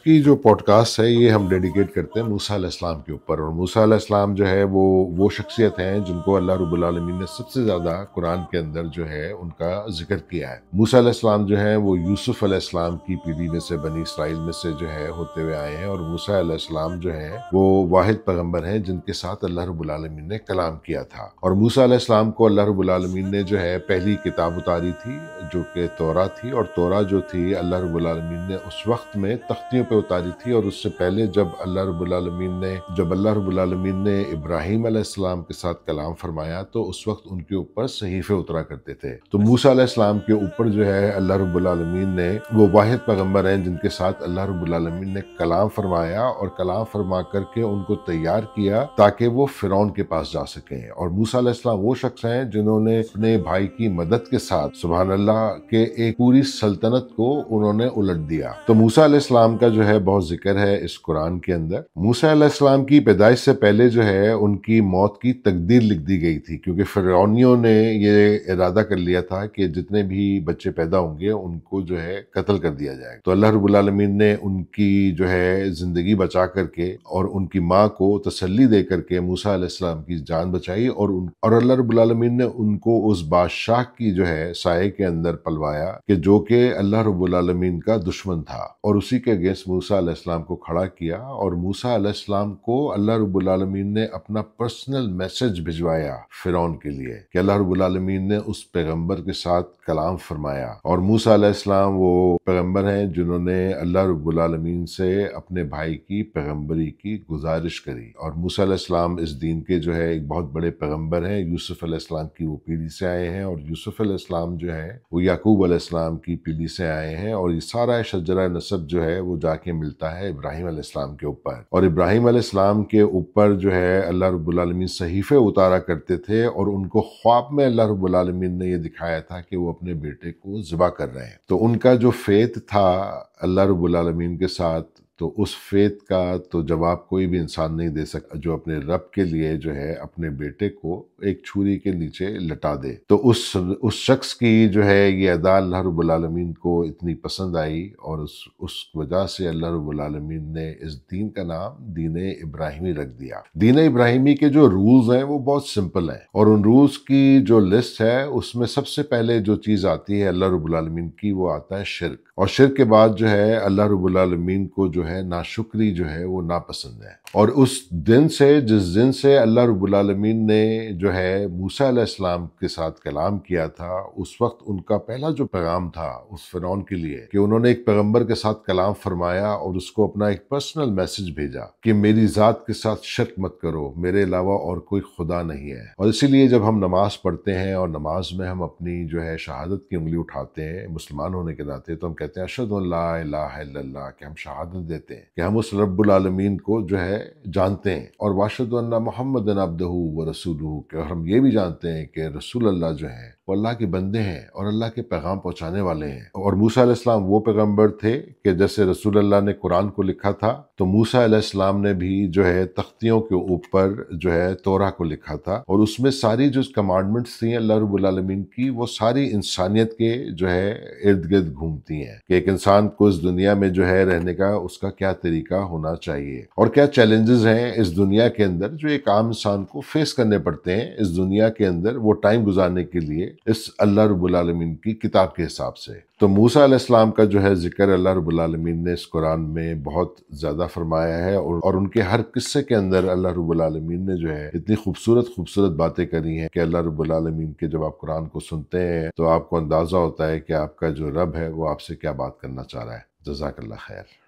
کی جو pod cost ہے یہ ہم ڈیڈیکیٹ کرتے ہیں موسیٰ علیہ السلام کے اوپر، اور موسیٰ علیہ السلام جو ہے وہ شخصیت ہیں جن کو اللہ رب العالمین نے سب سے زیادہ قرآن کے اندر جو ہے ان کا ذکر کیا ہے۔ موسیٰ علیہ السلام جو ہے وہ یوسف علیہ السلام کی پیڑھی میں سے، بنی اسرائیل میں سے جو ہے ہوتے ہوئے آئے ہیں، اور موسیٰ علیہ السلام جو ہے وہ واحد پیغمبر ہیں جن کے ساتھ اللہ رب العالمین نے کلام کیا تھا۔ اور موسیٰ علیہ السلام کو اللہ رب العالمین نے جو ہے پہلی کتاب اتاری تھی جو کہ توراہ تھی، اور توراہ جو تھی اللہ رب العالمین نے اس وقت میں تختیوں پہ اتاری تھی، اور اس سے پہلے جب اللہ رب العالمین نے ابراہیم علیہ السلام کے ساتھ کلام فرمایا تو اس وقت ان کے اوپر صحیفے اترا کرتے تھے۔ تو موسیٰ علیہ السلام کے اوپر جو ہے اللہ رب العالمین نے، وہ واحد پیغمبر ہیں جن کے ساتھ اللہ رب العالمین نے کلام فرمایا، اور کلام فرما کر کے ان کو تیار کیا تاکہ وہ فرعون کے پاس جا سکیں۔ اور موسیٰ علیہ السلام وہ شخص ہیں جنہوں نے اپنے بھائی کی مدد کے ساتھ سبحان اللہ کے ایک پوری سلطنت کو انہوں نے الٹ دیا۔ تو موسیٰ علیہ السلام کا جو ہے بہت ذکر ہے اس قرآن کے اندر۔ موسیٰ علیہ السلام کی پیدائش سے پہلے جو ہے ان کی موت کی تقدیر لکھ دی گئی تھی، کیونکہ فرعونیوں نے یہ ارادہ کر لیا تھا کہ جتنے بھی بچے پیدا ہوں گے ان کو جو ہے قتل کر دیا جائے۔ تو اللہ رب العالمین نے ان کی جو ہے زندگی بچا کر کے اور ان کی ماں کو تسلی دے کر کے موسیٰ علیہ السلام کی جان بچائی، اور اللہ رب العالمین نے ان کو اس بادشاہ کی جو ہے سائے کے اندر پلوایا کہ جو کہ اللہ رب العالمین کا دشمن تھا، اور اسی کے اگینسٹ موسیٰ علیہ السلام کو کھڑا کیا، اور موسیٰ علیہ السلام کو اللہ رب العالمین نے اپنا پرسنل میسج بھجوایا فرعون کے لیے کہ اللہ رب العالمین نے اس پیغمبر کے ساتھ کلام فرمایا۔ اور موسیٰ علیہ السلام وہ پیغمبر ہیں جنہوں نے اللہ رب العالمین سے اپنے بھائی کی پیغمبری کی گزارش کری، اور موسیٰ علیہ السلام اس دین کے جو ہے ایک بہت بڑے پیغمبر ہیں، یوسف علیہ السلام کی وہ پیڑھی سے آئے ہیں، اور یوسف علیہ السلام جو ہے وہ یعقوب علیہ السلام کی پیڑھی سے آئے ہیں، اور یہ سارا شجرہ نسب جو ہے وہ جا کے ملتا ہے ابراہیم علیہ السلام کے اوپر۔ اور ابراہیم علیہ السلام کے اوپر جو ہے اللہ رب العالمین صحیفے اتارا کرتے تھے، اور ان کو خواب میں اللہ رب العالمین نے یہ دکھایا تھا کہ وہ اپنے بیٹے کو ذبح کر رہے ہیں۔ تو ان کا جو فیت تھا اللہ رب العالمین کے ساتھ، تو اس فیت کا تو جواب کوئی بھی انسان نہیں دے سکتا جو اپنے رب کے لیے جو ہے اپنے بیٹے کو ایک چھری کے نیچے لٹا دے۔ تو اس شخص کی جو ہے یہ ادا اللہ رب العالمین کو اتنی پسند آئی، اور اس وجہ سے اللہ رب العالمین نے اس دین کا نام دین ابراہیمی رکھ دیا۔ دین ابراہیمی کے جو رولز ہیں وہ بہت سمپل ہیں، اور ان رولز کی جو لسٹ ہے اس میں سب سے پہلے جو چیز آتی ہے اللہ رب العالمین کی، وہ آتا ہے شرک، اور شرک کے بعد جو ہے اللہ رب العالمین کو جو ہے ناشکری جو ہے وہ ناپسند ہے۔ اور اس دن سے، جس دن سے اللہ رب العالمین نے جو ہے موسیٰ علیہ السلام کے ساتھ کلام کیا تھا، اس وقت ان کا پہلا جو پیغام تھا اس فرعون کے لیے کہ انہوں نے ایک پیغمبر کے ساتھ کلام فرمایا اور اس کو اپنا ایک پرسنل میسج بھیجا کہ میری ذات کے ساتھ شرک مت کرو، میرے علاوہ اور کوئی خدا نہیں ہے۔ اور اسی لیے جب ہم نماز پڑھتے ہیں اور نماز میں ہم اپنی جو ہے شہادت کی انگلی اٹھاتے ہیں مسلمان ہونے کے ناطے، تو ہم کہتے ہیں اشہد ان لا الہ الا اللہ، کہ ہم شہادت دیتے ہیں کہ ہم اس رب العالمین کو جو ہے جانتے ہیں، اور واشہد ان محمد عبدہ ورسولہ، کہ ہم یہ بھی جانتے ہیں کہ رسول اللہ جو ہیں وہ اللہ کے بندے ہیں اور اللہ کے پیغام پہنچانے والے ہیں۔ اور موسیٰ علیہ السلام وہ پیغمبر تھے کہ جیسے رسول اللہ نے قرآن کو لکھا تھا، تو موسیٰ علیہ السلام نے بھی جو ہے تختیوں کے اوپر جو ہے توراہ کو لکھا تھا، اور اس میں ساری جو کمانڈمنٹس تھیں اللہ رب العالمین کی، وہ ساری انسانیت کے جو ہے ارد گرد گھومتی ہیں کہ ایک انسان کو اس دنیا میں جو ہے رہنے کا اس کا کیا طریقہ ہونا چاہیے، اور کیا چیلنجز ہیں اس دنیا کے اندر جو ایک عام انسان کو فیس کرنے پڑتے ہیں اس دنیا کے اندر وہ ٹائم گزارنے کے لیے اس اللہ رب العالمین کی کتاب کے حساب سے۔ تو موسیٰ علیہ السلام کا جو ہے ذکر اللہ رب العالمین نے اس قرآن میں بہت زیادہ فرمایا ہے، اور ان کے ہر قصے کے اندر اللہ رب العالمین نے جو ہے اتنی خوبصورت باتیں کری ہیں کہ اللہ رب العالمین کے جب آپ قرآن کو سنتے ہیں تو آپ کو اندازہ ہوتا ہے کہ آپ کا جو رب ہے وہ آپ سے کیا بات کرنا چاہ رہا ہے۔ جزاک اللہ خیر۔